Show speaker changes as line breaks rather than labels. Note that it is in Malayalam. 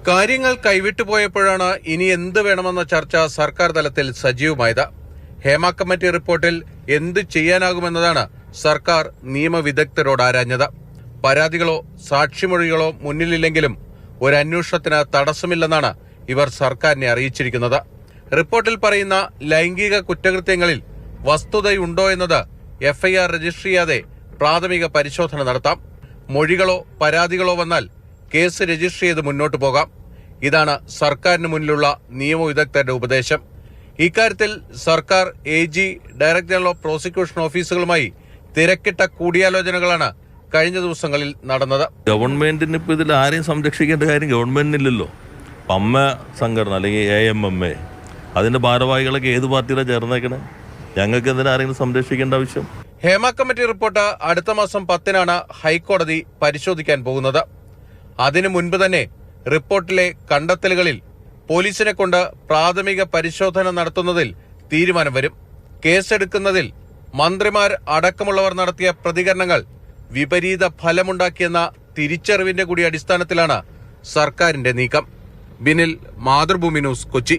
കാര്യങ്ങൾ കൈവിട്ടുപോയപ്പോഴാണ് ഇനി എന്ത് വേണമെന്ന ചർച്ച സർക്കാർ തലത്തിൽ സജീവമായത്. ഹേമ കമ്മിറ്റി റിപ്പോർട്ടിൽ എന്ത് ചെയ്യാനാകുമെന്നതാണ് സർക്കാർ നിയമവിദഗ്ധരോട് ആരാഞ്ഞത്. പരാതികളോ സാക്ഷിമൊഴികളോ മുന്നിലില്ലെങ്കിലും ഒരു അന്വേഷണത്തിന് തടസ്സമില്ലെന്നാണ് ഇവർ സർക്കാരിനെ അറിയിച്ചിരിക്കുന്നത്. റിപ്പോർട്ടിൽ പറയുന്ന ലൈംഗിക കുറ്റകൃത്യങ്ങളിൽ വസ്തുതയുണ്ടോ എന്നത് എഫ്ഐആർ രജിസ്റ്റർ ചെയ്യാതെ പ്രാഥമിക പരിശോധന നടത്താം. മൊഴികളോ പരാതികളോ വന്നാൽ കേസ് രജിസ്റ്റർ ചെയ്ത് മുന്നോട്ടു പോകാം. ഇതാണ് സർക്കാരിന് മുന്നിലുള്ള നിയമവിദഗ്ധരുടെ ഉപദേശം. ഇക്കാര്യത്തിൽ സർക്കാർ AG, director general of prosecution ഓഫീസുകളുമായി തിരക്കിട്ട കൂടിയാലോചനകളാണ് കഴിഞ്ഞ ദിവസങ്ങളിൽ നടന്നത്.
ഗവൺമെന്റിന് ഇപ്പൊ ഇതിൽ ആരെയും സംരക്ഷിക്കേണ്ട കാര്യം ഗവൺമെന്റിനില്ലല്ലോ. അമ്മ സംഘടന അല്ലെങ്കിൽ AMMA അതിന്റെ ഭാരവാഹികളൊക്കെ ഏത് പാർട്ടിയിലാണ് ചേർന്നേക്കണേ? ഞങ്ങൾക്ക് എന്തിനാ ആരെങ്കിലും സംരക്ഷിക്കേണ്ട ആവശ്യം?
ഹേമ കമ്മിറ്റി റിപ്പോർട്ട് അടുത്ത മാസം 10-നാണ് ഹൈക്കോടതി പരിശോധിക്കാൻ പോകുന്നത്. അതിനു മുൻപ് തന്നെ റിപ്പോർട്ടിലെ കണ്ടെത്തലുകളിൽ പോലീസിനെ കൊണ്ട് പ്രാഥമിക പരിശോധന നടത്തുന്നതിൽ തീരുമാനം വരും. കേസെടുക്കുന്നതിൽ മന്ത്രിമാർ അടക്കമുള്ളവർ നടത്തിയ പ്രതികരണങ്ങൾ വിപരീത ഫലമുണ്ടാക്കിയെന്ന തിരിച്ചറിവിന്റെ കൂടി അടിസ്ഥാനത്തിലാണ് സർക്കാരിന്റെ നീക്കം. ബിനിൽ, മാതൃഭൂമി ന്യൂസ്, കൊച്ചി.